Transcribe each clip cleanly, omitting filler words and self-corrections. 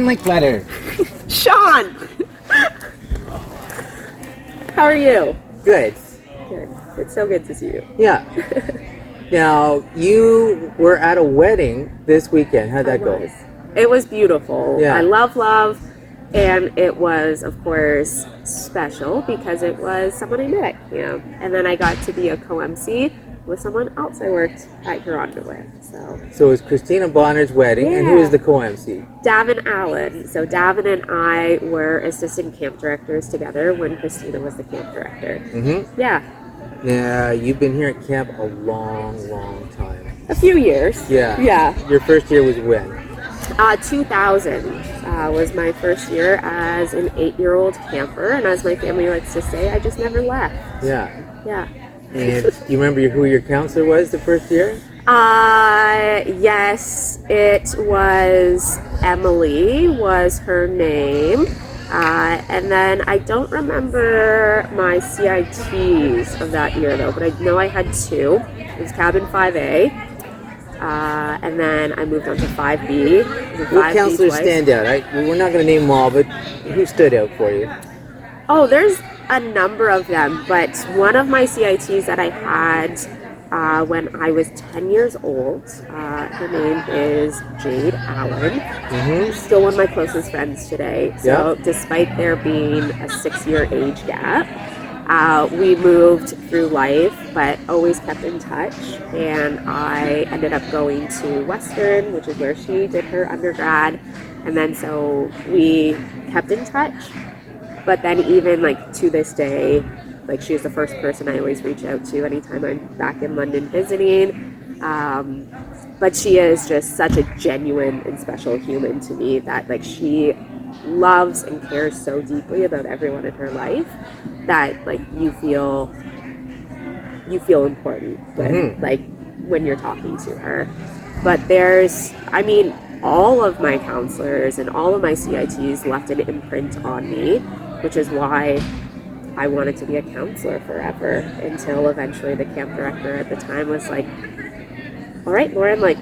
Linklater. Sean! How are you? Good. Good. It's so good to see you. Yeah. Now, you were at a wedding this weekend. How'd that go? It was beautiful. Yeah. I love, and it was, of course, special because it was someone I met at camp. And then I got to be a co-MC with someone else I worked at Huron with. So it was Christina Bonner's wedding, and who was the co-MC? Davin Allen. So Davin and I were assistant camp directors together when Christina was the camp director. Mm-hmm. Yeah. Yeah, you've been here at camp a long time. A few years. Yeah. Yeah. Your first year was when? 2000 was my first year as an 8-year-old camper, and as my family likes to say, I just never left. Yeah. Yeah. And do you remember who your counselor was the first year? Yes, it was Emily was her name. And then I don't remember my CITs of that year though, but I know I had 2. It was cabin 5A. And then I moved on to 5B. What counselors stand out? We're not going to name them all, but who stood out for you? Oh, there's a number of them, but one of my CITs that I had when I was 10 years old, her name is Jade Allen. Mm-hmm. Still one of my closest friends today. So despite there being a 6-year age gap, we moved through life, but always kept in touch. And I ended up going to Western, which is where she did her undergrad. And then so we kept in touch. But then even like to this day, like she's the first person I always reach out to anytime I'm back in London visiting. But she is just such a genuine and special human to me that like she loves and cares so deeply about everyone in her life that like you feel important when, like when you're talking to her. But all of my counselors and all of my CITs left an imprint on me, which is why I wanted to be a counselor forever until eventually the camp director at the time was like, all right, Lauren, like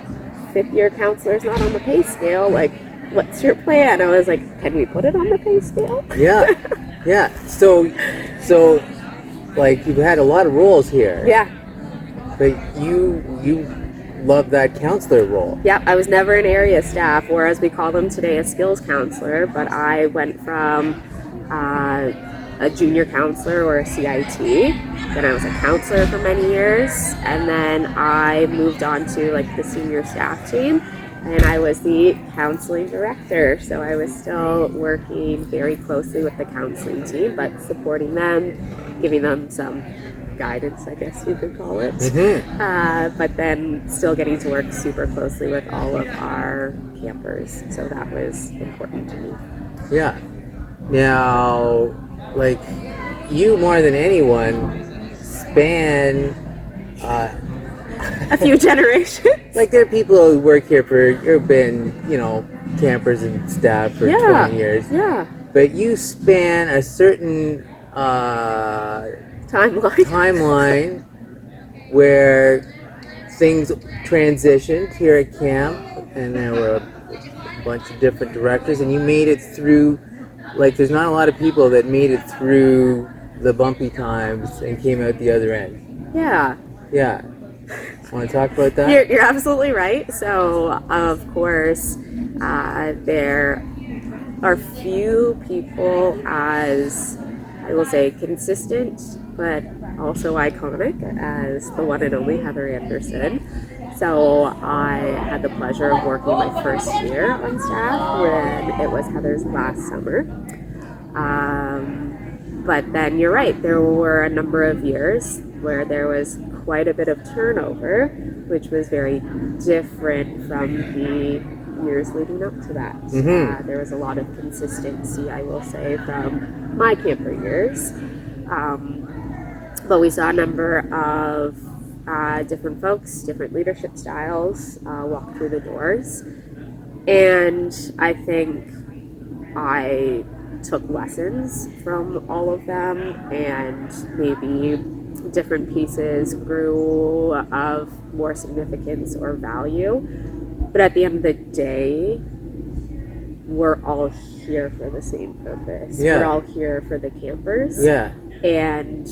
5th-year counselor's not on the pay scale. Like, what's your plan? I was like, can we put it on the pay scale? Yeah. Yeah. So like you've had a lot of roles here. Yeah. But you love that counselor role. Yeah, I was never an area staff, or as we call them today, a skills counselor, but I went from a junior counselor or a CIT. Then I was a counselor for many years, and then I moved on to like the senior staff team, and I was the counseling director. So I was still working very closely with the counseling team, but supporting them, giving them some guidance, I guess you could call it. Mm-hmm. But then still getting to work super closely with all of our campers. So that was important to me. Yeah. Now, like, you more than anyone span a few generations. Like, there are people who work here who've been, campers and staff for 20 years. Yeah. But you span a certain timeline where things transitioned here at camp, and there were a bunch of different directors, and you made it through. Like, there's not a lot of people that made it through the bumpy times and came out the other end. Yeah. Yeah. Want to talk about that? You're absolutely right. So, of course, there are few people as, I will say, consistent, but also iconic as the one and only Heather Anderson. So I had the pleasure of working my first year on staff when it was Heather's last summer. But then you're right, there were a number of years where there was quite a bit of turnover, which was very different from the years leading up to that. Mm-hmm. There was a lot of consistency, I will say, from my camper years. But we saw a number of different folks, different leadership styles walk through the doors. And I think I took lessons from all of them, and maybe different pieces grew of more significance or value. But at the end of the day, we're all here for the same purpose. Yeah. We're all here for the campers. Yeah. And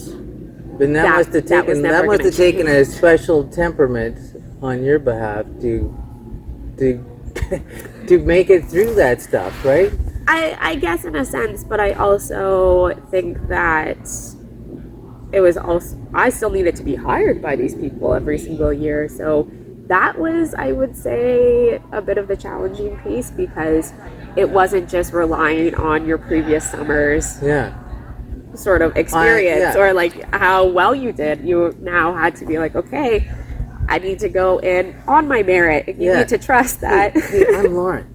But that must have taken a special temperament on your behalf to to make it through that stuff, right? I guess in a sense, but I also think that it was also, I still needed to be hired by these people every single year. So that was, I would say, a bit of the challenging piece, because it wasn't just relying on your previous summer's sort of experience or like how well you did. You now had to be like, okay, I need to go in on my merit. You need to trust that. Hey, I'm Lauren.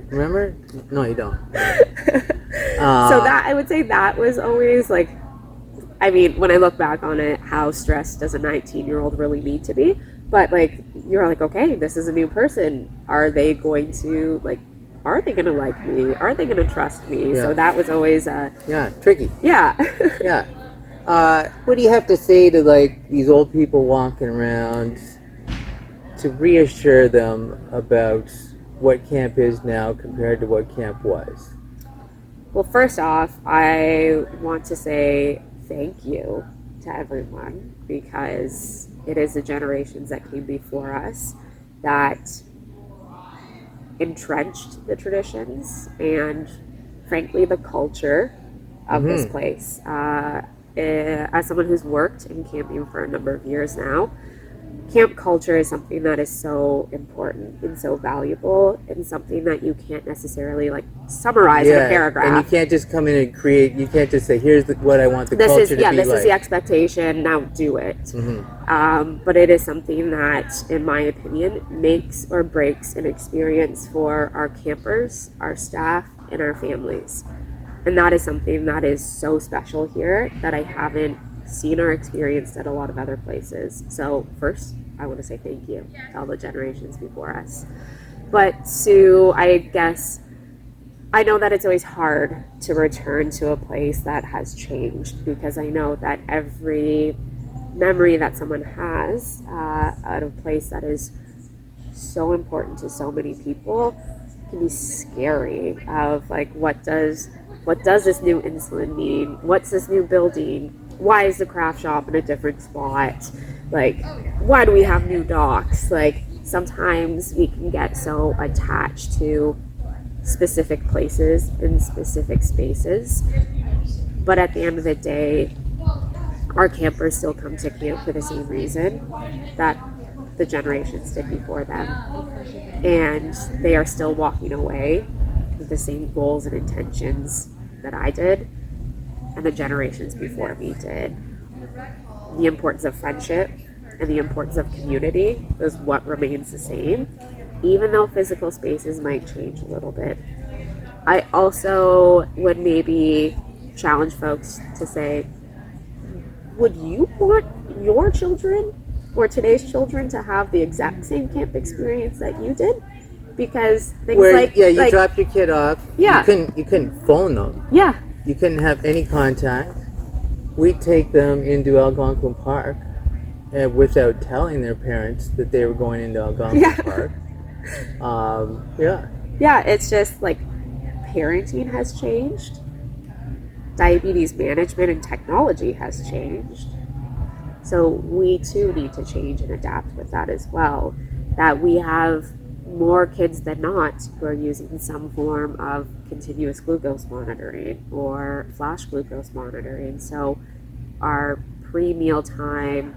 Remember? No, you don't. So that, I would say that was always like, I mean, when I look back on it, how stressed does a 19-year-old really need to be? But like, you're like, okay, this is a new person. Are they going to like me? Are they going to trust me? So that was always tricky. Yeah. What do you have to say to like these old people walking around to reassure them about what camp is now compared to what camp was? Well, first off, I want to say thank you to everyone, because it is the generations that came before us that entrenched the traditions and, frankly, the culture of this place. As someone who's worked in camping for a number of years now, camp culture is something that is so important and so valuable, and something that you can't necessarily like summarize in a paragraph. And you can't just come in and create. You can't just say, "Here's what I want the culture to be like." This is the expectation. Now do it. But it is something that, in my opinion, makes or breaks an experience for our campers, our staff, and our families. And that is something that is so special here that I haven't seen or experienced at a lot of other places. So first, I want to say thank you to all the generations before us. But to, I guess, I know that it's always hard to return to a place that has changed, because I know that every memory that someone has at a place that is so important to so many people can be scary. Of like, what does this new insulin mean? What's this new building? Why is the craft shop in a different spot? Like, why do we have new docks? Like, sometimes we can get so attached to specific places and specific spaces. But at the end of the day, our campers still come to camp for the same reason that the generations did before them. And they are still walking away with the same goals and intentions that I did and the generations before me did. The importance of friendship and the importance of community is what remains the same, even though physical spaces might change a little bit. I also would maybe challenge folks to say, would you want your children or today's children to have the exact same camp experience that you did? Because things you dropped your kid off. Yeah. You couldn't phone them. Yeah. You couldn't have any contact. We'd take them into Algonquin Park without telling their parents that they were going into Algonquin Park. Yeah, it's just like parenting has changed. Diabetes management and technology has changed. So we too need to change and adapt with that as well. That we have more kids than not who are using some form of continuous glucose monitoring or flash glucose monitoring. So our pre-meal time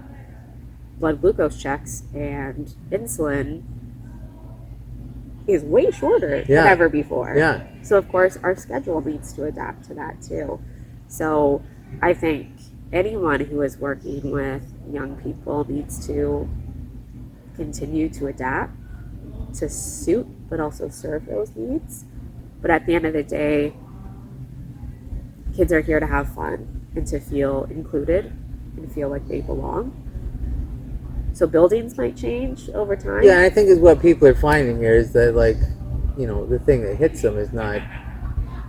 blood glucose checks and insulin is way shorter than ever before. Yeah. So of course our schedule needs to adapt to that too. So I think anyone who is working with young people needs to continue to adapt to suit but also serve those needs. But at the end of the day, kids are here to have fun and to feel included and feel like they belong. So buildings might change over time. Yeah, and I think is what people are finding here is that, like, you know, the thing that hits them is not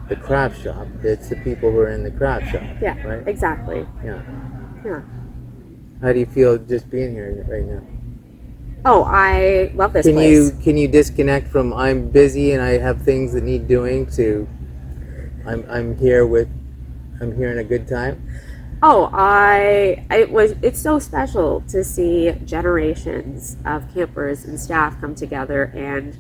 the craft shop, it's the people who are in the craft shop. Yeah, right? Exactly. Yeah. Yeah. How do you feel just being here right now? Oh, I love this Can place. you disconnect from I'm busy and I have things that need doing to I'm here with I'm here in a good time? Oh, it's so special to see generations of campers and staff come together and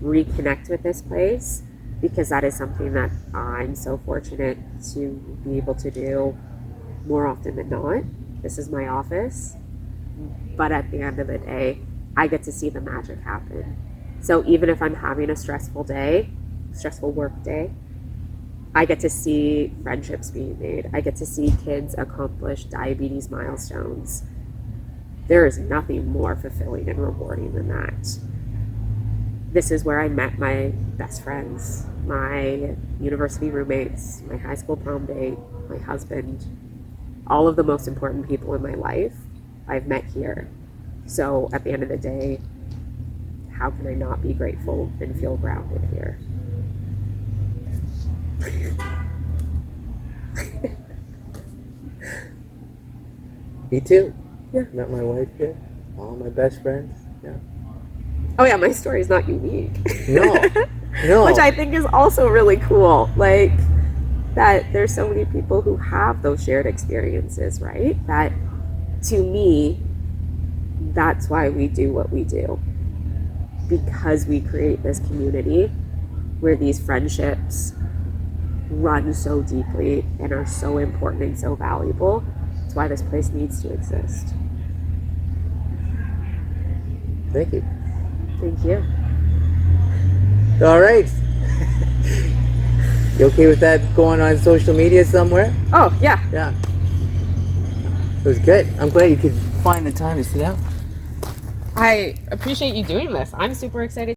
reconnect with this place, because that is something that I'm so fortunate to be able to do more often than not. This is my office, but at the end of the day, I get to see the magic happen. So even if I'm having a stressful work day, I get to see friendships being made. I get to see kids accomplish diabetes milestones. There is nothing more fulfilling and rewarding than that. This is where I met my best friends, my university roommates, my high school prom date, my husband, all of the most important people in my life I've met here. So at the end of the day, how can I not be grateful and feel grounded here? Me too. Yeah. Met my wife here. All my best friends. Yeah. Oh yeah, my story is not unique. No. No. Which I think is also really cool. Like that there's so many people who have those shared experiences, right? That to me, that's why we do what we do. Because we create this community where these friendships run so deeply and are so important and so valuable. That's why this place needs to exist. Thank you. Thank you. All right. You okay with that going on social media somewhere? Oh, yeah. Yeah. It was good. I'm glad you could find the time to sit down. I appreciate you doing this. I'm super excited.